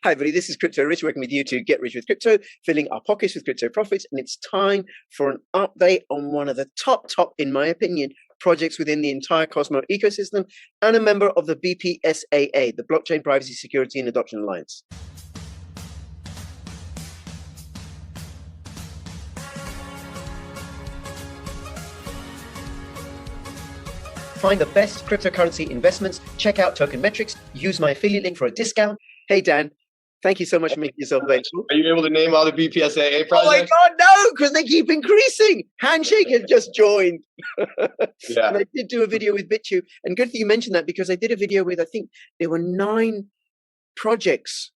Hi, everybody. This is Crypto Rich, working with you to get rich with crypto, filling our pockets with crypto profits. And it's time for an update on one of the top, in my opinion, projects within the entire Cosmos ecosystem and a member of the BPSAA, the Blockchain Privacy, Security and Adoption Alliance. Find the best cryptocurrency investments, check out Token Metrics, use my affiliate link for a discount. Hey, Dan, thank you so much for making yourself available. Are you able to name all the BPSAA projects? Oh my God, no, because they keep increasing. Handshake has just joined. Yeah. And I did do a video with BitTube, and good that you mentioned that, because I did a video with, I think there were 9 projects,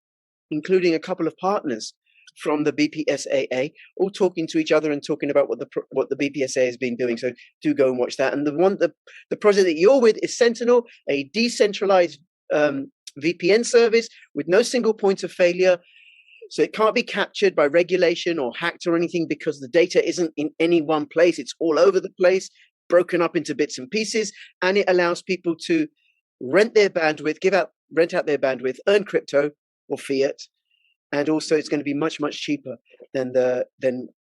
including a couple of partners from the BPSAA, all talking to each other and talking about what the BPSAA has been doing. So do go and watch that. And the project that you're with is Sentinel, a decentralized VPN service with no single point of failure. So it can't be captured by regulation or hacked or anything, because the data isn't in any one place. It's all over the place, broken up into bits and pieces, and it allows people to rent their bandwidth, rent out their bandwidth, earn crypto or fiat. And also it's going to be much, much cheaper than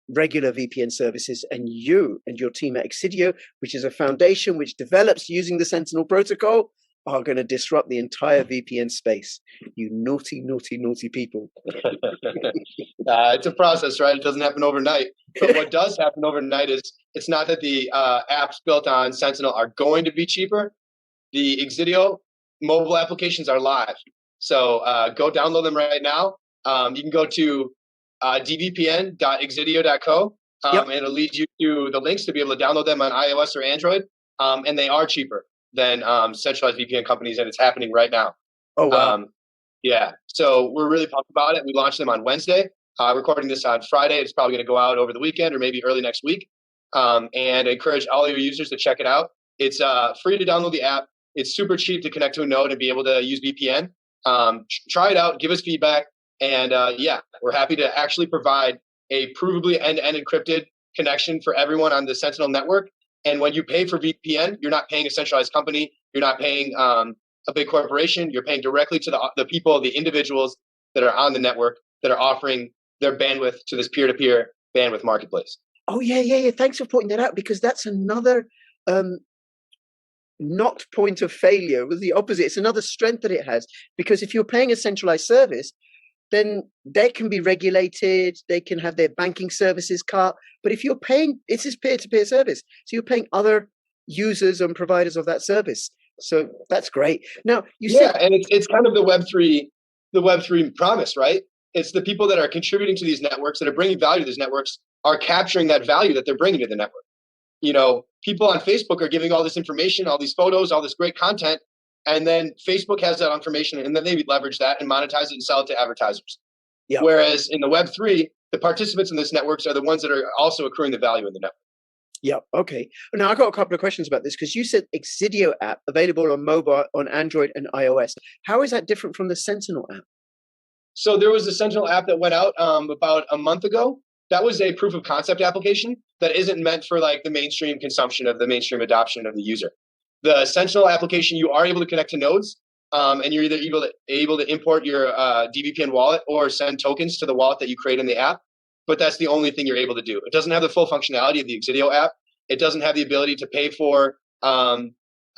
regular VPN services. And you and your team at Exidio, which is a foundation which develops using the Sentinel protocol, are going to disrupt the entire VPN space. You naughty, naughty, naughty people. It's a process, right? It doesn't happen overnight. But what does happen overnight is it's not that the apps built on Sentinel are going to be cheaper. The Exidio mobile applications are live. So go download them right now. You can go to dvpn.exidio.co, and it'll lead you to the links to be able to download them on iOS or Android. And they are cheaper than centralized VPN companies, and it's happening right now. Oh, wow. Yeah. So we're really pumped about it. We launched them on Wednesday. Recording this on Friday. It's probably going to go out over the weekend or maybe early next week. And I encourage all your users to check it out. It's free to download the app. It's super cheap to connect to a node and be able to use VPN. Try it out. Give us feedback. And yeah, we're happy to actually provide a provably end-to-end encrypted connection for everyone on the Sentinel network. And when you pay for VPN, you're not paying a centralized company. You're not paying a big corporation. You're paying directly to the people, the individuals that are on the network that are offering their bandwidth to this peer-to-peer bandwidth marketplace. Oh, yeah. Thanks for pointing that out, because that's another not point of failure. It was the opposite. It's another strength that it has, because if you're paying a centralized service, then they can be regulated, they can have their banking services cut. But if you're paying, it's this peer-to-peer service. So you're paying other users and providers of that service. So that's great. Now, you said... Yeah, and it's kind of the Web3 promise, right? It's the people that are contributing to these networks, that are bringing value to these networks, are capturing that value that they're bringing to the network. You know, people on Facebook are giving all this information, all these photos, all this great content, and then Facebook has that information, and then they leverage that and monetize it and sell it to advertisers. Yeah. Whereas in the Web3, the participants in these networks are the ones that are also accruing the value in the network. Yeah. Okay. Now I got a couple of questions about this, because you said Exidio app available on mobile, on Android and iOS. How is that different from the Sentinel app? So there was a Sentinel app that went out about a month ago. That was a proof of concept application that isn't meant for like the mainstream consumption of the mainstream adoption of the user. The Sentinel application, you are able to connect to nodes, and you're either able to import your DVPN wallet or send tokens to the wallet that you create in the app. But that's the only thing you're able to do. It doesn't have the full functionality of the Exidio app. It doesn't have the ability to pay for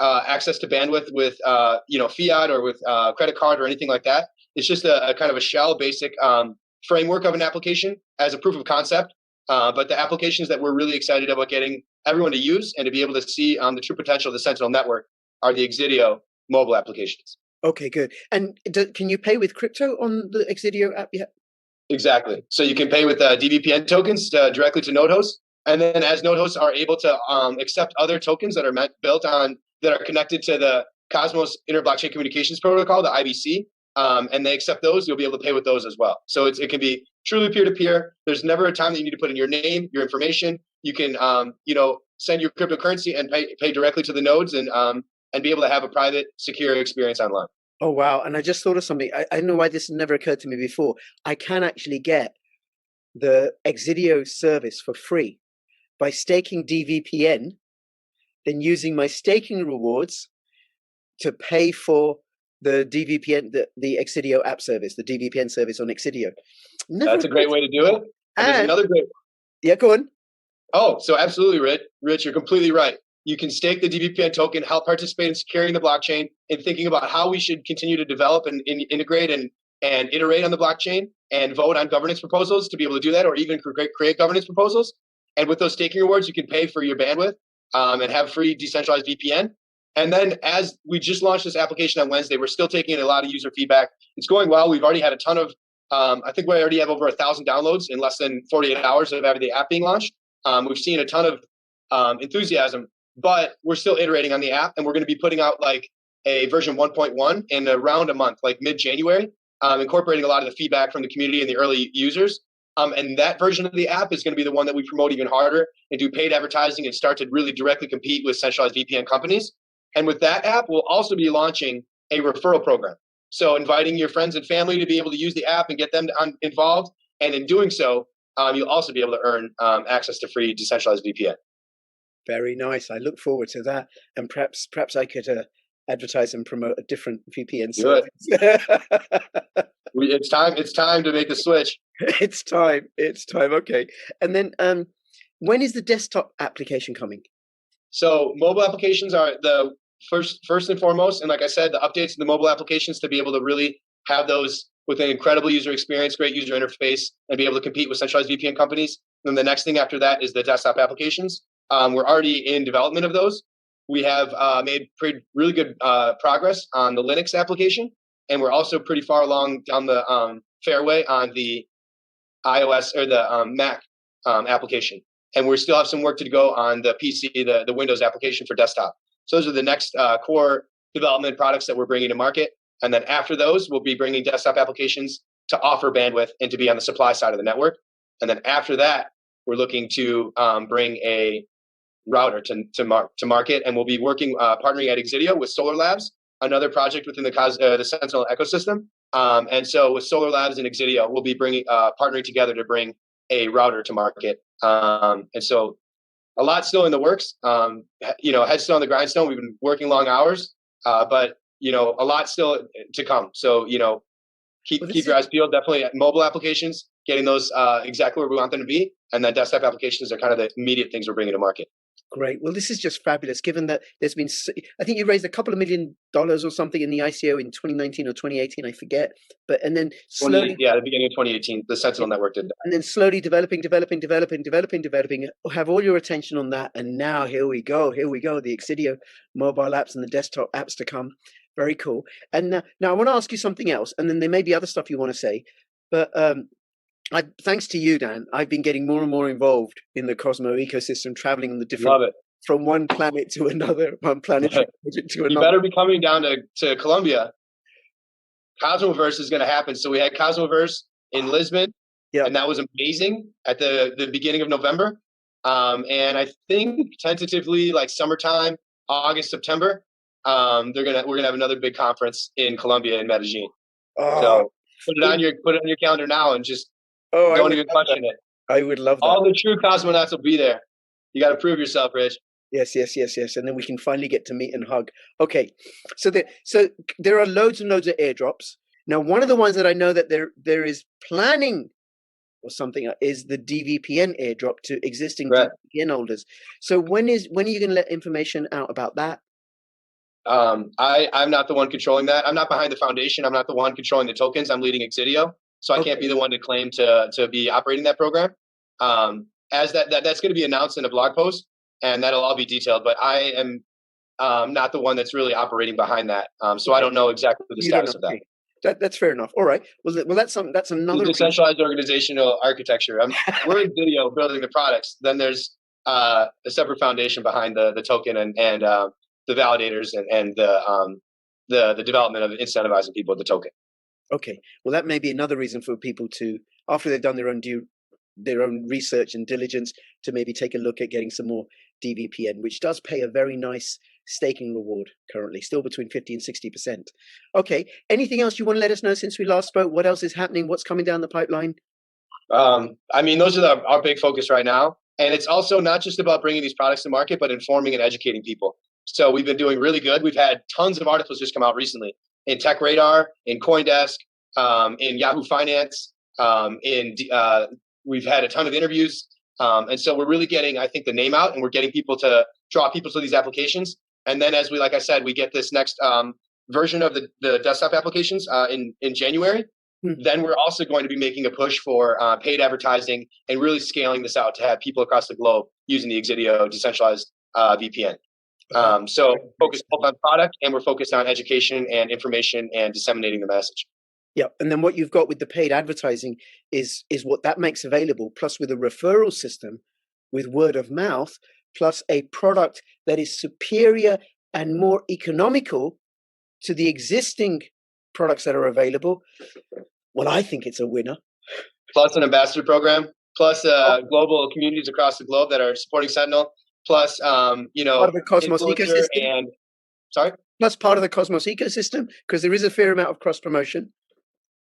access to bandwidth with fiat or with credit card or anything like that. It's just a kind of a shell basic framework of an application as a proof of concept. But the applications that we're really excited about getting everyone to use and to be able to see the true potential of the Sentinel network are the Exidio mobile applications. Okay, good. And can you pay with crypto on the Exidio app yet? Exactly. So you can pay with DVPN tokens directly to node hosts. And then as node hosts are able to accept other tokens that are that are connected to the Cosmos Inter-Blockchain Communications Protocol, the IBC, and they accept those, you'll be able to pay with those as well. So it can be truly peer-to-peer. There's never a time that you need to put in your name, your information. You can, send your cryptocurrency and pay directly to the nodes and be able to have a private, secure experience online. Oh, wow. And I just thought of something. I don't know why this never occurred to me before. I can actually get the Exidio service for free by staking DVPN, then using my staking rewards to pay for the DVPN, the Exidio app service, the DVPN service on Exidio. That's a great way to do it. And there's another great. Yeah, go on. Oh, so absolutely, Rich, you're completely right. You can stake the DVPN token, help participate in securing the blockchain, and thinking about how we should continue to develop and integrate and iterate on the blockchain and vote on governance proposals to be able to do that, or even create governance proposals. And with those staking rewards, you can pay for your bandwidth and have free decentralized VPN. And then as we just launched this application on Wednesday, we're still taking in a lot of user feedback. It's going well. We've already had a ton of, I think we already have over 1,000 downloads in less than 48 hours of having the app being launched. We've seen a ton of enthusiasm, but we're still iterating on the app, and we're going to be putting out like a version 1.1 in around a month, like mid-January, incorporating a lot of the feedback from the community and the early users. And that version of the app is going to be the one that we promote even harder and do paid advertising and start to really directly compete with centralized VPN companies. And with that app, we'll also be launching a referral program. So inviting your friends and family to be able to use the app and get them involved. And in doing so, you'll also be able to earn access to free decentralized VPN. Very nice. I look forward to that. And perhaps I could advertise and promote a different VPN service. It's time to make the switch. It's time. Okay. And then when is the desktop application coming? So mobile applications are the first and foremost. And like I said, the updates to the mobile applications to be able to really have those with an incredible user experience, great user interface, and be able to compete with centralized VPN companies. And then the next thing after that is the desktop applications. We're already in development of those. We have made really good progress on the Linux application, and we're also pretty far along down the fairway on the iOS or the Mac application. And we still have some work to go on the PC, the Windows application for desktop. So those are the next core development products that we're bringing to market. And then after those, we'll be bringing desktop applications to offer bandwidth and to be on the supply side of the network. And then after that, we're looking to bring a router to market, and we'll be partnering at Exidio with Solar Labs, another project within the Sentinel ecosystem. And so with Solar Labs and Exidio, we'll be partnering together to bring a router to market. And so a lot still in the works. Head still on the grindstone. We've been working long hours, but a lot still to come. So keep your eyes peeled. Definitely mobile applications, getting those exactly where we want them to be, and then desktop applications are kind of the immediate things we're bringing to market. Great. Well, this is just fabulous, given that there's been, I think you raised a couple of $1 million or something in the ICO in 2019 or 2018, I forget. And then slowly... the beginning of 2018, the Sentinel network did that. And then slowly developing, have all your attention on that. And now here we go, the Exidio mobile apps and the desktop apps to come. Very cool. And now I want to ask you something else, and then there may be other stuff you want to say. But thanks to you, Dan, I've been getting more and more involved in the Cosmo ecosystem, traveling on the different, from one planet to another, one planetary project to another. You better be coming down to Colombia. Cosmoverse is going to happen. So we had Cosmoverse in Lisbon, and that was amazing at the beginning of November. And I think tentatively like summertime, August, September, we're gonna have another big conference in Colombia in Medellin. So put it on your calendar now and just don't even question it. I would love that. All the true cosmonauts will be there. You got to prove yourself, Rich. Yes. And then we can finally get to meet and hug. Okay. So there are loads and loads of airdrops. Now, one of the ones that I know that there is planning or something is the DVPN airdrop to existing DVPN holders. So when are you going to let information out about that? I'm not the one controlling that. I'm not behind the foundation. I'm not the one controlling the tokens. I'm leading Exidio. So I can't be the one to claim to be operating that program. As that's going to be announced in a blog post, and that'll all be detailed. But I am not the one that's really operating behind that. So I don't know exactly the status of that. That's fair enough. All right. Well, that's another decentralized organizational architecture. We're in video building the products. Then there's a separate foundation behind the token and the validators and the development of incentivizing people with the token. Okay, well, that may be another reason for people to, after they've done their own research and diligence, to maybe take a look at getting some more DVPN, which does pay a very nice staking reward currently, still between 50 and 60%. Okay, anything else you want to let us know since we last spoke? What else is happening? What's coming down the pipeline? Those are our big focus right now. And it's also not just about bringing these products to market, but informing and educating people. So we've been doing really good. We've had tons of articles just come out recently. in Tech Radar, in CoinDesk, in Yahoo Finance, we've had a ton of interviews. And so we're really getting, I think, the name out, and we're getting people to draw people to these applications. And then as we, like I said, we get this next version of the desktop applications in January, then we're also going to be making a push for paid advertising and really scaling this out to have people across the globe using the Exidio decentralized VPN. So focus both on product, and we're focused on education and information and disseminating the message. Yeah, and then what you've got with the paid advertising is what that makes available, plus with a referral system, with word of mouth, plus a product that is superior and more economical to the existing products that are available. Well, I think it's a winner. Plus an ambassador program, plus global communities across the globe that are supporting Sentinel, plus part of the Cosmos ecosystem. And sorry, plus part of the Cosmos ecosystem, because there is a fair amount of cross promotion.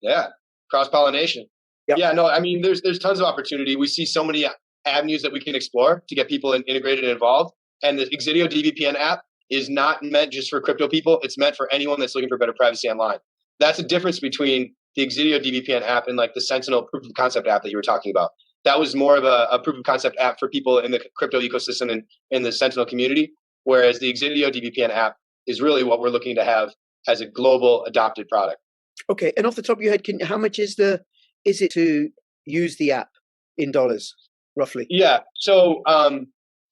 Yeah, cross pollination. Yep. Yeah, no, I mean, there's tons of opportunity. We see so many avenues that we can explore to get people integrated and involved. And the Exidio DVPN app is not meant just for crypto people. It's meant for anyone that's looking for better privacy online. That's a difference between the Exidio DVPN app and like the Sentinel proof of concept app that you were talking about. That was more of a proof of concept app for people in the crypto ecosystem and in the Sentinel community, whereas the Exidio DVPN app is really what we're looking to have as a global adopted product. Okay, and off the top of your head, how much is it to use the app in dollars, roughly? Yeah, so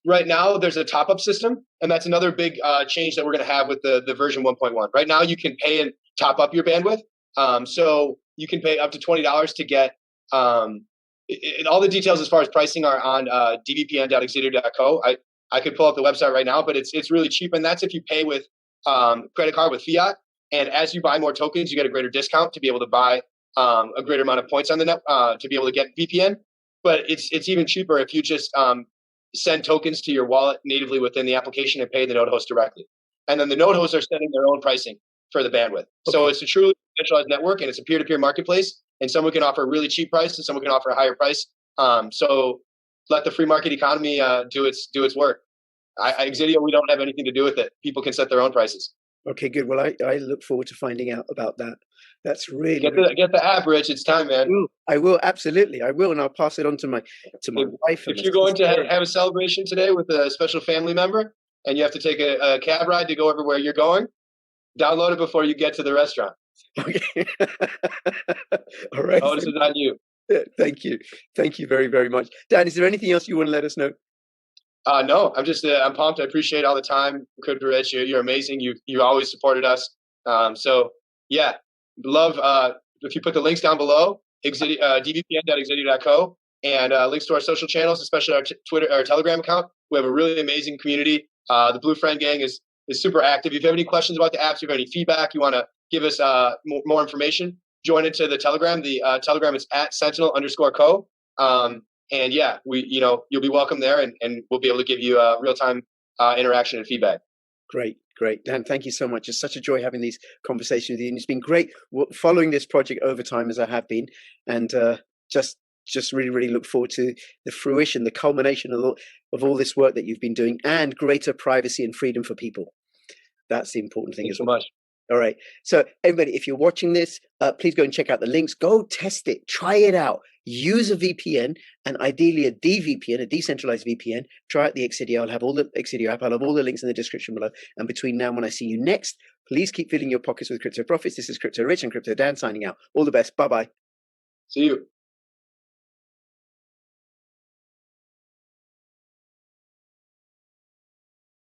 right now there's a top-up system, and that's another big change that we're going to have with the version 1.1. Right now you can pay and top up your bandwidth, so you can pay up to $20 to get all the details as far as pricing are on dvpn.exidio.co. I could pull up the website right now, but it's really cheap, and that's if you pay with credit card with fiat. And as you buy more tokens, you get a greater discount to be able to buy a greater amount of points on the net to be able to get VPN. But it's even cheaper if you just send tokens to your wallet natively within the application and pay the node host directly. And then the node hosts are setting their own pricing for the bandwidth. Okay. So it's a truly centralized network, and it's a peer-to-peer marketplace. And someone can offer a really cheap price, and someone can offer a higher price. So let the free market economy do its work. Exidio, we don't have anything to do with it. People can set their own prices. Okay, good. Well, I look forward to finding out about that. That's really get the app, Rich. It's time, man. I will absolutely. I will, and I'll pass it on to my wife. If you're going to have a celebration today with a special family member, and you have to take a cab ride to go everywhere you're going, download it before you get to the restaurant. Okay. All right. Oh, this is on you. Thank you. Thank you very, very much, Dan. Is there anything else you want to let us know? No, I'm just I'm pumped. I appreciate all the time, Crypto Rich. You're amazing. You always supported us. So yeah, love if you put the links down below, dvpn.exidio.co, and links to our social channels, especially our Twitter, our Telegram account. We have a really amazing community. The Blue Friend Gang is super active. If you have any questions about the apps, if you have any feedback, you want to give us more information, join into the Telegram. The Telegram is at Sentinel_co. And yeah, you'll be welcome there, and we'll be able to give you real-time interaction and feedback. Great. Dan, thank you so much. It's such a joy having these conversations with you. And it's been great following this project over time, as I have been. And just really, really look forward to the fruition, the culmination of all this work that you've been doing, and greater privacy and freedom for people. That's the important thing. Thanks so much. All right. So everybody, if you're watching this, please go and check out the links. Go test it. Try it out. Use a VPN, and ideally a DVPN, a decentralized VPN. Try out the Exidio. I'll have all the Exidio app. I'll have all the links in the description below. And between now and when I see you next, please keep filling your pockets with crypto profits. This is Crypto Rich and Crypto Dan signing out. All the best. Bye-bye. See you.